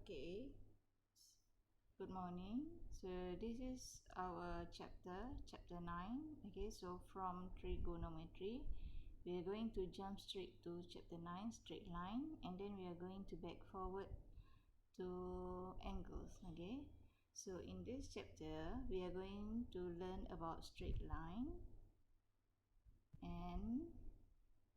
Okay, good morning. So this is our chapter 9. Okay, so from trigonometry, we are going to jump straight to chapter 9, straight line, and then we are going to back forward to angles. Okay, so in this chapter, we are going to learn about straight line. And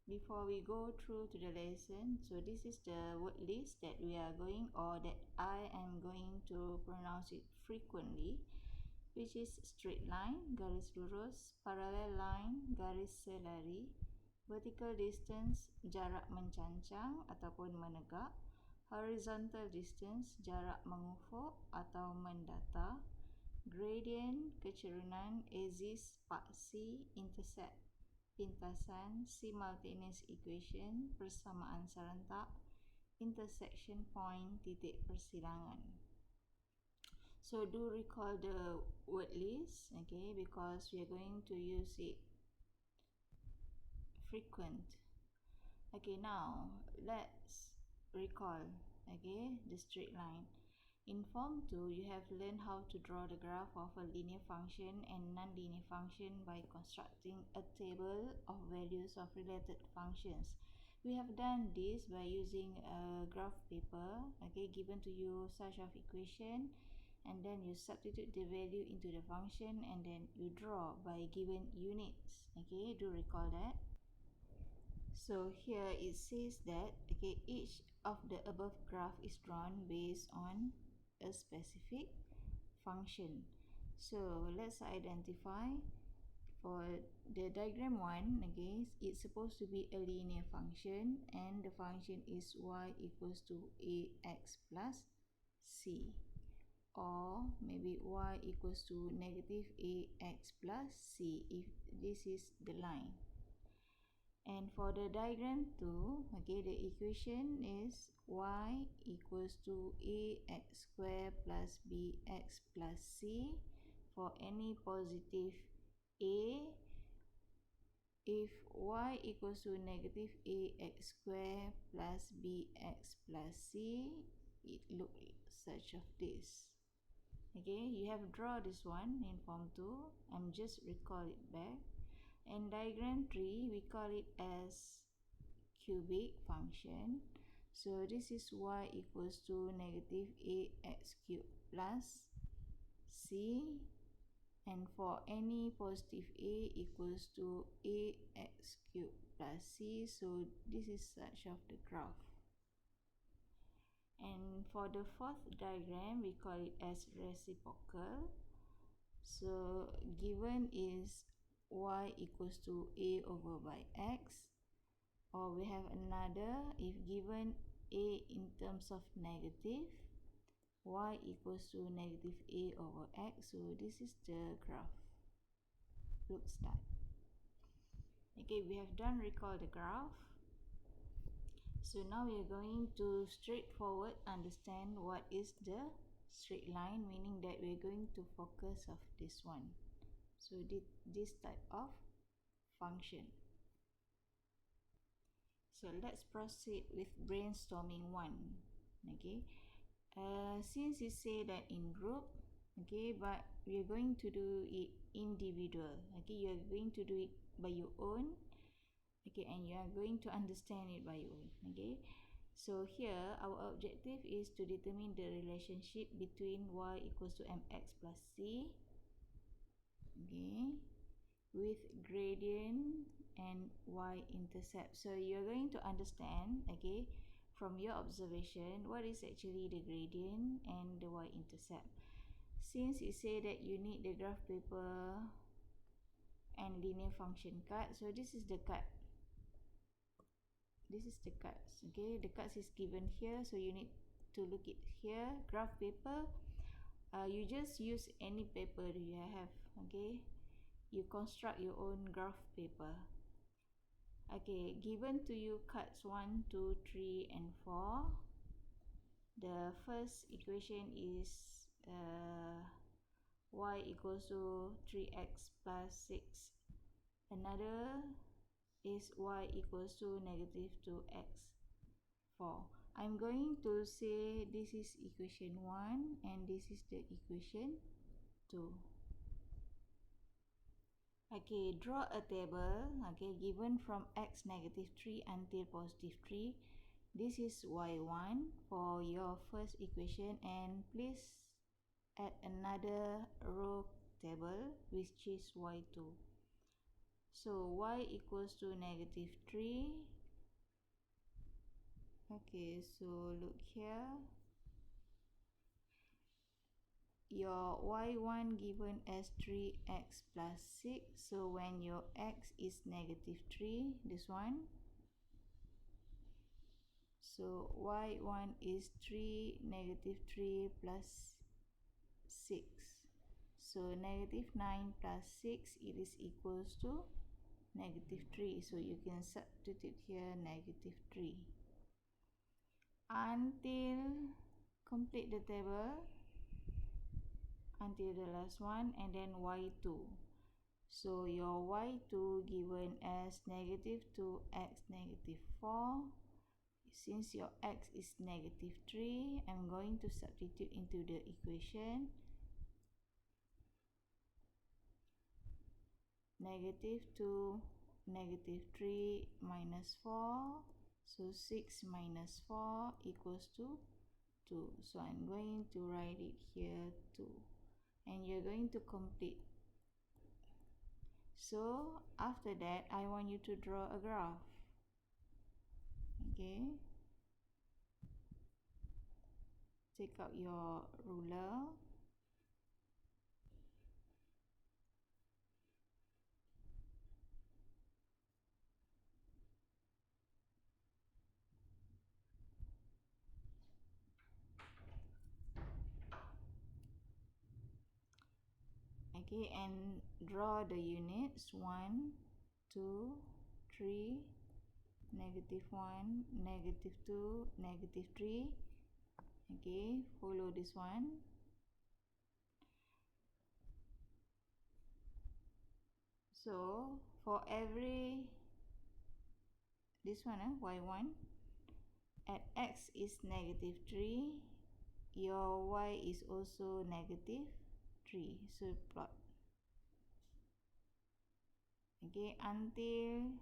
before we go through to the lesson, so this is the word list that we are going, or that I am going to pronounce it frequently, which is straight line, garis lurus, parallel line, garis selari, vertical distance, jarak mencancang ataupun menegak, horizontal distance, jarak mengufuk atau mendata, gradient, kecerunan, axis, paksi, intercept, pintasan, simultaneous equation, persamaan serentak, intersection point, titik persilangan. So do recall the word list, okay, because we are going to use it frequent. Okay, now let's recall, okay, the straight line. In Form 2, you have learned how to draw the graph of a linear function and non-linear function by constructing a table of values of related functions. We have done this by using a graph paper, okay, given to you such of equation, and then you substitute the value into the function and then you draw by given units. Okay, do recall that. So here it says that, okay, each of the above graph is drawn based on a specific function. So let's identify for the diagram 1. Okay, it's supposed to be a linear function and the function is y equals to ax plus c, or maybe y equals to negative ax plus c if this is the line. And for the diagram 2, okay, the equation is y equals to ax squared plus bx plus c for any positive a. If y equals to negative ax squared plus bx plus c, it looks such of this. Okay, you have drawn this one in Form 2. I'm just recall it back. And diagram 3, we call it as cubic function. So this is y equals to negative ax cubed plus c, and for any positive a equals to ax cubed plus c. So this is such of the graph. And for the fourth diagram, we call it as reciprocal. So given is y equals to a over by x, or we have another, if given a in terms of negative, y equals to negative a over x. So this is the graph. Looks that. Okay, we have done recall the graph. So now we are going to straightforward understand what is the straight line, meaning that we are going to focus of this one. So this type of function. So let's proceed with brainstorming 1. Okay, since you say that in group, okay, but we are going to do it individual. Okay, you are going to do it by your own. Okay, and you are going to understand it by your own. Okay, so here our objective is to determine the relationship between y equals to mx plus c, okay, with gradient and y-intercept. So you're going to understand, okay, from your observation, what is actually the gradient and the y-intercept. Since you say that you need the graph paper and linear function card, so this is the card. This is the cards, okay, the cards is given here, so you need to look it here. Graph paper, you just use any paper you have, okay, you construct your own graph paper. Okay, given to you cards 1, 2, 3 and 4. The first equation is y equals to 3x plus 6. Another is y equals to negative 2x 4. I'm going to say this is equation 1 and this is the equation 2. Okay, draw a table, okay, given from x negative 3 until positive 3. This is y1 for your first equation, and please add another row table which is y2. So y equals to negative 3. Okay, so look here. Your y1 given as 3x plus 6. So when your x is negative 3, this one. So y1 is 3 negative 3 plus 6. So negative 9 plus 6, it is equals to negative 3. So you can substitute here negative 3. Until complete the table, until the last one, and then y2. So your y2 given as negative 2x negative 4. Since your x is negative 3, I'm going to substitute into the equation. Negative 2, negative 3 minus 4. So 6 minus 4 equals to 2. So I'm going to write it here 2. And you're going to complete. So after that, I want you to draw a graph. Okay. Take out your ruler. Okay, and draw the units 1, 2, 3, negative 1, negative 2, negative 3. Okay, follow this one. So for every this one, y1 at x is negative 3, your y is also negative 3. So plot. Okay, until,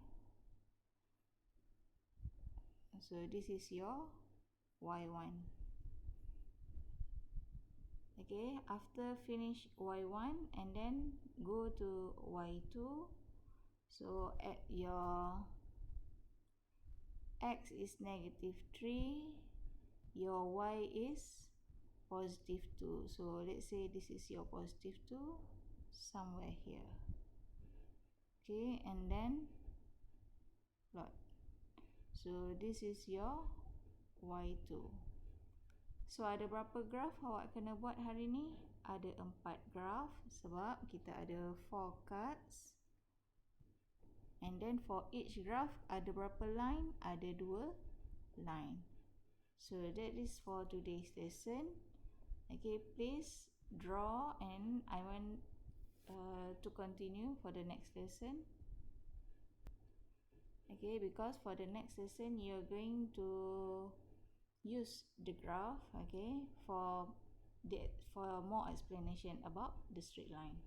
so this is your y1. Okay, after finish y1 and then go to y2. So at your x is negative 3, your y is positive 2. So let's say this is your positive 2 somewhere here. Okay, and then plot. So this is your y2. So ada berapa graph awak kena buat hari ni? Ada 4 graph sebab kita ada 4 cards. And then for each graph ada berapa line? Ada 2 line. So that is for today's lesson. Okay, please draw, and I want to continue for the next lesson. Okay, because for the next lesson you're going to use the graph, okay, for more explanation about the straight line.